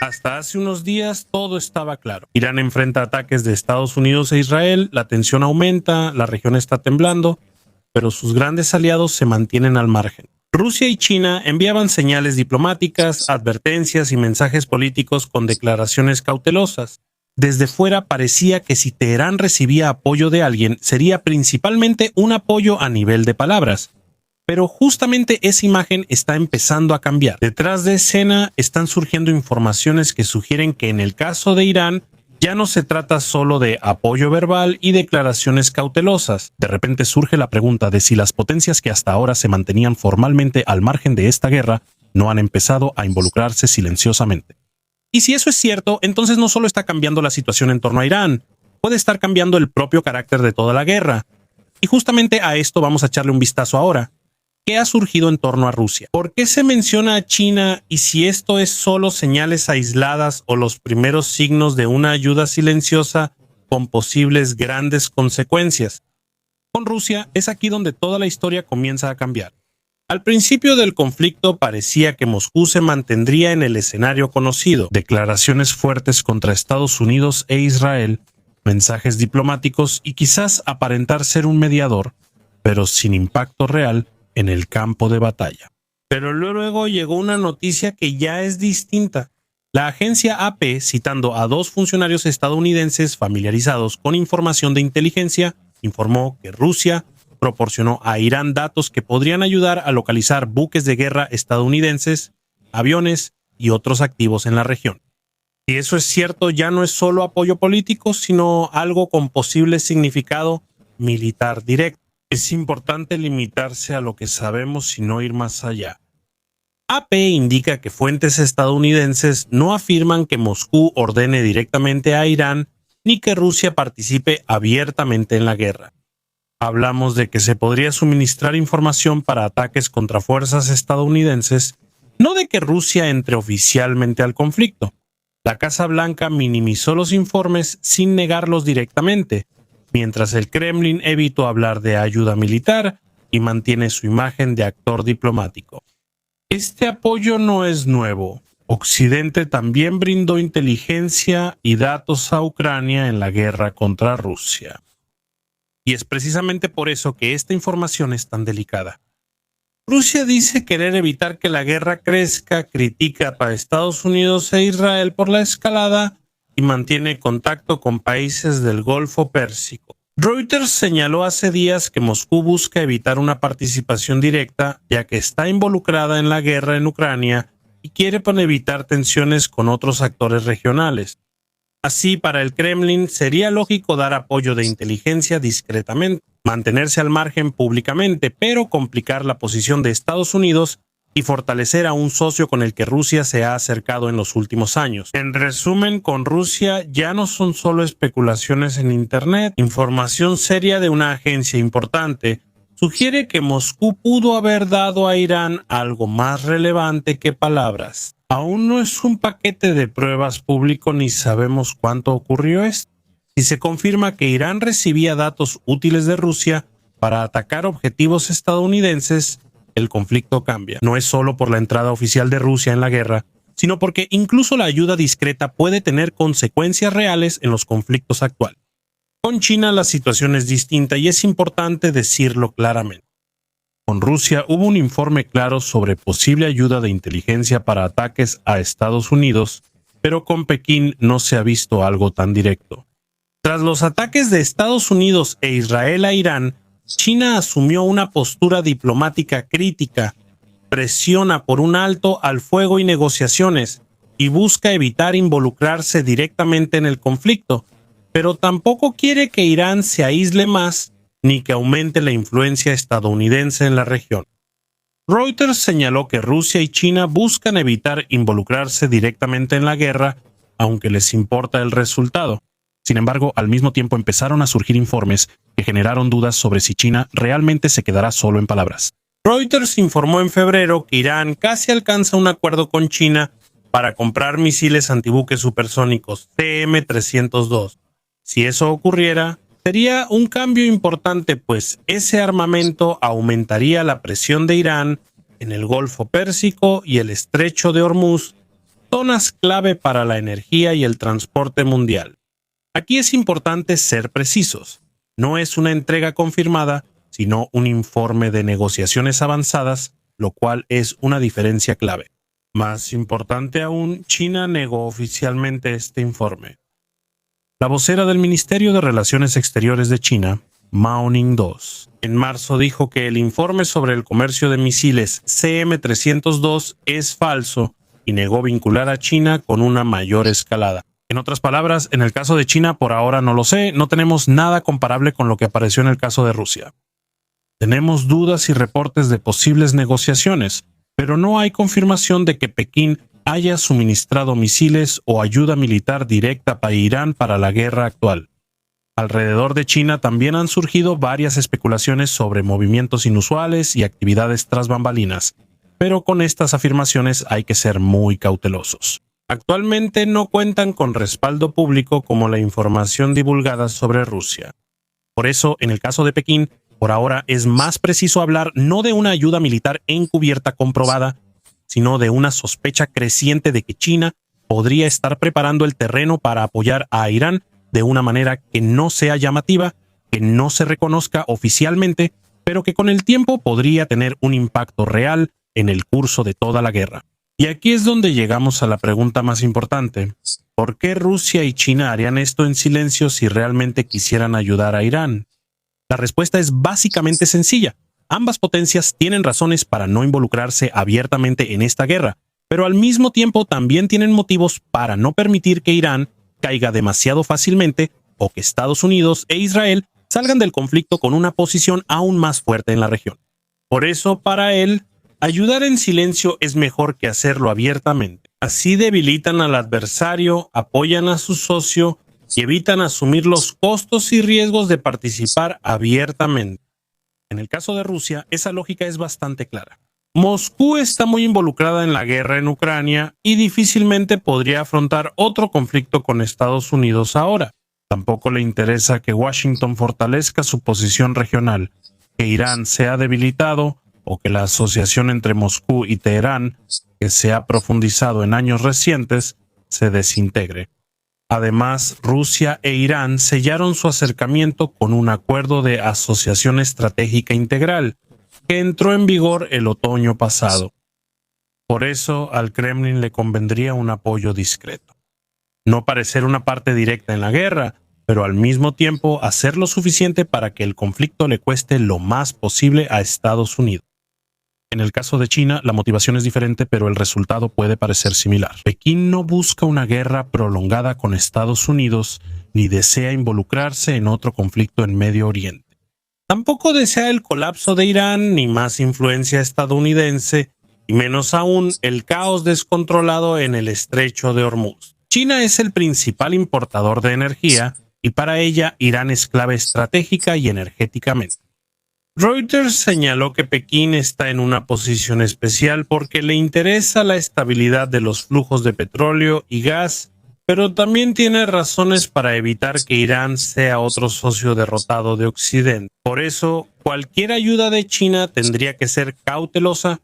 Hasta hace unos días todo estaba claro. Irán enfrenta ataques de Estados Unidos e Israel, la tensión aumenta, la región está temblando, pero sus grandes aliados se mantienen al margen. Rusia y China enviaban señales diplomáticas, advertencias y mensajes políticos con declaraciones cautelosas. Desde fuera parecía que si Teherán recibía apoyo de alguien, sería principalmente un apoyo a nivel de palabras. Pero justamente esa imagen está empezando a cambiar. Detrás de escena están surgiendo informaciones que sugieren que en el caso de Irán ya no se trata solo de apoyo verbal y declaraciones cautelosas. De repente surge la pregunta de si las potencias que hasta ahora se mantenían formalmente al margen de esta guerra no han empezado a involucrarse silenciosamente. Y si eso es cierto, entonces no solo está cambiando la situación en torno a Irán, puede estar cambiando el propio carácter de toda la guerra. Y justamente a esto vamos a echarle un vistazo ahora. ¿Qué ha surgido en torno a Rusia? ¿Por qué se menciona a China y si esto es solo señales aisladas o los primeros signos de una ayuda silenciosa con posibles grandes consecuencias? Con Rusia es aquí donde toda la historia comienza a cambiar. Al principio del conflicto parecía que Moscú se mantendría en el escenario conocido, declaraciones fuertes contra Estados Unidos e Israel, mensajes diplomáticos y quizás aparentar ser un mediador, pero sin impacto real en el campo de batalla. Pero luego llegó una noticia que ya es distinta. La agencia AP, citando a dos funcionarios estadounidenses familiarizados con información de inteligencia, informó que Rusia proporcionó a Irán datos que podrían ayudar a localizar buques de guerra estadounidenses, aviones y otros activos en la región. Si eso es cierto, ya no es solo apoyo político, sino algo con posible significado militar directo. Es importante limitarse a lo que sabemos y no ir más allá. AP indica que fuentes estadounidenses no afirman que Moscú ordene directamente a Irán ni que Rusia participe abiertamente en la guerra. Hablamos de que se podría suministrar información para ataques contra fuerzas estadounidenses, no de que Rusia entre oficialmente al conflicto. La Casa Blanca minimizó los informes sin negarlos directamente, mientras el Kremlin evitó hablar de ayuda militar y mantiene su imagen de actor diplomático. Este apoyo no es nuevo. Occidente también brindó inteligencia y datos a Ucrania en la guerra contra Rusia. Y es precisamente por eso que esta información es tan delicada. Rusia dice querer evitar que la guerra crezca, critica a Estados Unidos e Israel por la escalada y mantiene contacto con países del Golfo Pérsico. Reuters señaló hace días que Moscú busca evitar una participación directa, ya que está involucrada en la guerra en Ucrania y quiere evitar tensiones con otros actores regionales. Así, para el Kremlin sería lógico dar apoyo de inteligencia discretamente, mantenerse al margen públicamente, pero complicar la posición de Estados Unidos y fortalecer a un socio con el que Rusia se ha acercado en los últimos años. En resumen, con Rusia ya no son solo especulaciones en Internet. Información seria de una agencia importante sugiere que Moscú pudo haber dado a Irán algo más relevante que palabras. Aún no es un paquete de pruebas público ni sabemos cuánto ocurrió esto. Si se confirma que Irán recibía datos útiles de Rusia para atacar objetivos estadounidenses, el conflicto cambia. No es solo por la entrada oficial de Rusia en la guerra, sino porque incluso la ayuda discreta puede tener consecuencias reales en los conflictos actuales. Con China la situación es distinta y es importante decirlo claramente. Con Rusia hubo un informe claro sobre posible ayuda de inteligencia para ataques a Estados Unidos, pero con Pekín no se ha visto algo tan directo. Tras los ataques de Estados Unidos e Israel a Irán, China asumió una postura diplomática crítica, presiona por un alto al fuego y negociaciones, y busca evitar involucrarse directamente en el conflicto, pero tampoco quiere que Irán se aísle más ni que aumente la influencia estadounidense en la región. Reuters señaló que Rusia y China buscan evitar involucrarse directamente en la guerra, aunque les importa el resultado. Sin embargo, al mismo tiempo empezaron a surgir informes que generaron dudas sobre si China realmente se quedará solo en palabras. Reuters informó en febrero que Irán casi alcanza un acuerdo con China para comprar misiles antibuques supersónicos TM-302. Si eso ocurriera, sería un cambio importante, pues ese armamento aumentaría la presión de Irán en el Golfo Pérsico y el Estrecho de Hormuz zonas clave para la energía y el transporte mundial. Aquí es importante ser precisos. No es una entrega confirmada, sino un informe de negociaciones avanzadas, lo cual es una diferencia clave. Más importante aún, China negó oficialmente este informe. La vocera del Ministerio de Relaciones Exteriores de China, Mao Ning-2, en marzo dijo que el informe sobre el comercio de misiles CM-302 es falso y negó vincular a China con una mayor escalada. En otras palabras, en el caso de China, por ahora no lo sé, no tenemos nada comparable con lo que apareció en el caso de Rusia. Tenemos dudas y reportes de posibles negociaciones, pero no hay confirmación de que Pekín haya suministrado misiles o ayuda militar directa para Irán para la guerra actual. Alrededor de China también han surgido varias especulaciones sobre movimientos inusuales y actividades tras bambalinas, pero con estas afirmaciones hay que ser muy cautelosos. Actualmente no cuentan con respaldo público como la información divulgada sobre Rusia. Por eso, en el caso de Pekín, por ahora es más preciso hablar no de una ayuda militar encubierta comprobada, sino de una sospecha creciente de que China podría estar preparando el terreno para apoyar a Irán de una manera que no sea llamativa, que no se reconozca oficialmente, pero que con el tiempo podría tener un impacto real en el curso de toda la guerra. Y aquí es donde llegamos a la pregunta más importante. ¿Por qué Rusia y China harían esto en silencio si realmente quisieran ayudar a Irán? La respuesta es básicamente sencilla. Ambas potencias tienen razones para no involucrarse abiertamente en esta guerra, pero al mismo tiempo también tienen motivos para no permitir que Irán caiga demasiado fácilmente o que Estados Unidos e Israel salgan del conflicto con una posición aún más fuerte en la región. Por eso, para él, ayudar en silencio es mejor que hacerlo abiertamente. Así debilitan al adversario, apoyan a su socio y evitan asumir los costos y riesgos de participar abiertamente. En el caso de Rusia, esa lógica es bastante clara. Moscú está muy involucrada en la guerra en Ucrania y difícilmente podría afrontar otro conflicto con Estados Unidos ahora. Tampoco le interesa que Washington fortalezca su posición regional, que Irán sea debilitado o que la asociación entre Moscú y Teherán, que se ha profundizado en años recientes, se desintegre. Además, Rusia e Irán sellaron su acercamiento con un acuerdo de asociación estratégica integral, que entró en vigor el otoño pasado. Por eso, al Kremlin le convendría un apoyo discreto. No parecer una parte directa en la guerra, pero al mismo tiempo hacer lo suficiente para que el conflicto le cueste lo más posible a Estados Unidos. En el caso de China, la motivación es diferente, pero el resultado puede parecer similar. Pekín no busca una guerra prolongada con Estados Unidos, ni desea involucrarse en otro conflicto en Medio Oriente. Tampoco desea el colapso de Irán, ni más influencia estadounidense, y menos aún el caos descontrolado en el estrecho de Hormuz. China es el principal importador de energía, y para ella Irán es clave estratégica y energéticamente. Reuters señaló que Pekín está en una posición especial porque le interesa la estabilidad de los flujos de petróleo y gas, pero también tiene razones para evitar que Irán sea otro socio derrotado de Occidente. Por eso, cualquier ayuda de China tendría que ser cautelosa,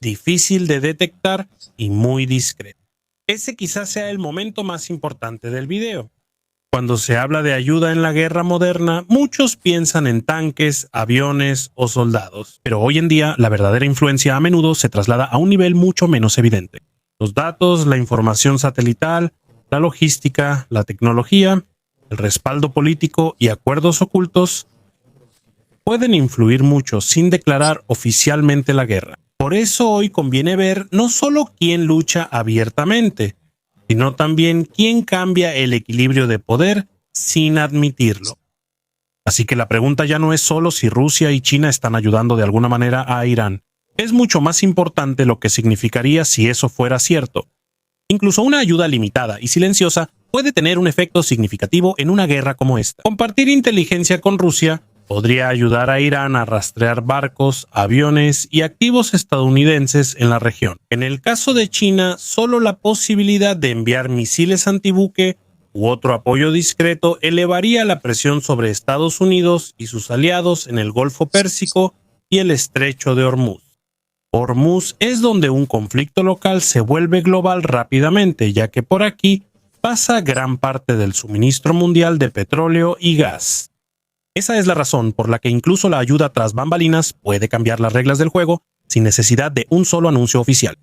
difícil de detectar y muy discreta. Ese quizás sea el momento más importante del video. Cuando se habla de ayuda en la guerra moderna, muchos piensan en tanques, aviones o soldados. Pero hoy en día, la verdadera influencia a menudo se traslada a un nivel mucho menos evidente. Los datos, la información satelital, la logística, la tecnología, el respaldo político y acuerdos ocultos pueden influir mucho sin declarar oficialmente la guerra. Por eso hoy conviene ver no solo quién lucha abiertamente, sino también quién cambia el equilibrio de poder sin admitirlo. Así que la pregunta ya no es solo si Rusia y China están ayudando de alguna manera a Irán. Es mucho más importante lo que significaría si eso fuera cierto. Incluso una ayuda limitada y silenciosa puede tener un efecto significativo en una guerra como esta. Compartir inteligencia con Rusia podría ayudar a Irán a rastrear barcos, aviones y activos estadounidenses en la región. En el caso de China, solo la posibilidad de enviar misiles antibuque u otro apoyo discreto elevaría la presión sobre Estados Unidos y sus aliados en el Golfo Pérsico y el Estrecho de Hormuz. Hormuz es donde un conflicto local se vuelve global rápidamente, ya que por aquí pasa gran parte del suministro mundial de petróleo y gas. Esa es la razón por la que incluso la ayuda tras bambalinas puede cambiar las reglas del juego sin necesidad de un solo anuncio oficial.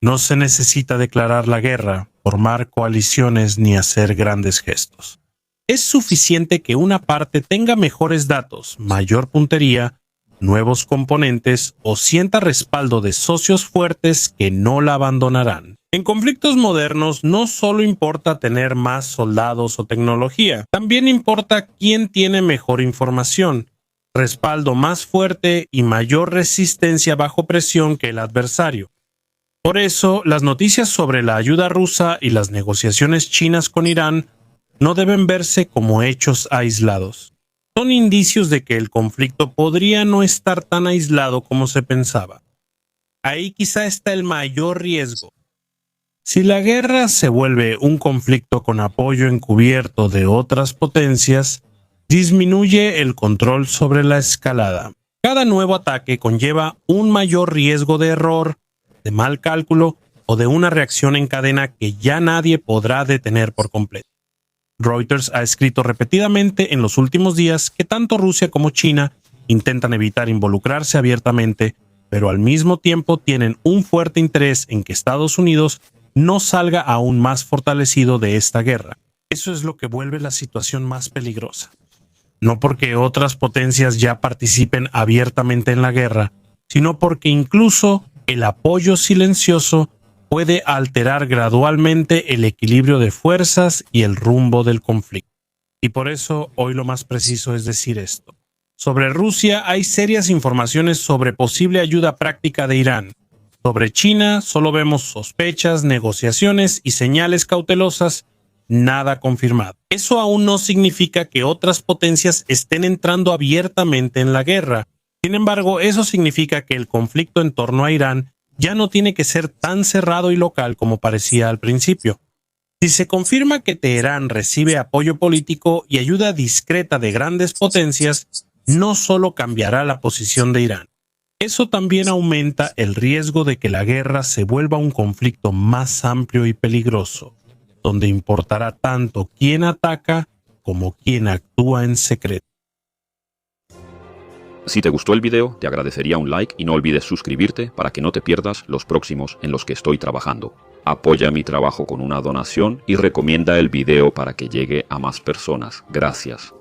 No se necesita declarar la guerra, formar coaliciones ni hacer grandes gestos. Es suficiente que una parte tenga mejores datos, mayor puntería, nuevos componentes o sienta respaldo de socios fuertes que no la abandonarán. En conflictos modernos no solo importa tener más soldados o tecnología, también importa quién tiene mejor información, respaldo más fuerte y mayor resistencia bajo presión que el adversario. Por eso, las noticias sobre la ayuda rusa y las negociaciones chinas con Irán no deben verse como hechos aislados. Son indicios de que el conflicto podría no estar tan aislado como se pensaba. Ahí quizá está el mayor riesgo. Si la guerra se vuelve un conflicto con apoyo encubierto de otras potencias, disminuye el control sobre la escalada. Cada nuevo ataque conlleva un mayor riesgo de error, de mal cálculo o de una reacción en cadena que ya nadie podrá detener por completo. Reuters ha escrito repetidamente en los últimos días que tanto Rusia como China intentan evitar involucrarse abiertamente, pero al mismo tiempo tienen un fuerte interés en que Estados Unidos no salga aún más fortalecido de esta guerra. Eso es lo que vuelve la situación más peligrosa. No porque otras potencias ya participen abiertamente en la guerra, sino porque incluso el apoyo silencioso puede alterar gradualmente el equilibrio de fuerzas y el rumbo del conflicto. Y por eso hoy lo más preciso es decir esto. Sobre Rusia hay serias informaciones sobre posible ayuda práctica de Irán. Sobre China solo vemos sospechas, negociaciones y señales cautelosas, nada confirmado. Eso aún no significa que otras potencias estén entrando abiertamente en la guerra. Sin embargo, eso significa que el conflicto en torno a Irán ya no tiene que ser tan cerrado y local como parecía al principio. Si se confirma que Teherán recibe apoyo político y ayuda discreta de grandes potencias, no solo cambiará la posición de Irán. Eso también aumenta el riesgo de que la guerra se vuelva un conflicto más amplio y peligroso, donde importará tanto quién ataca como quién actúa en secreto. Si te gustó el video, te agradecería un like y no olvides suscribirte para que no te pierdas los próximos en los que estoy trabajando. Apoya mi trabajo con una donación y recomienda el video para que llegue a más personas. Gracias.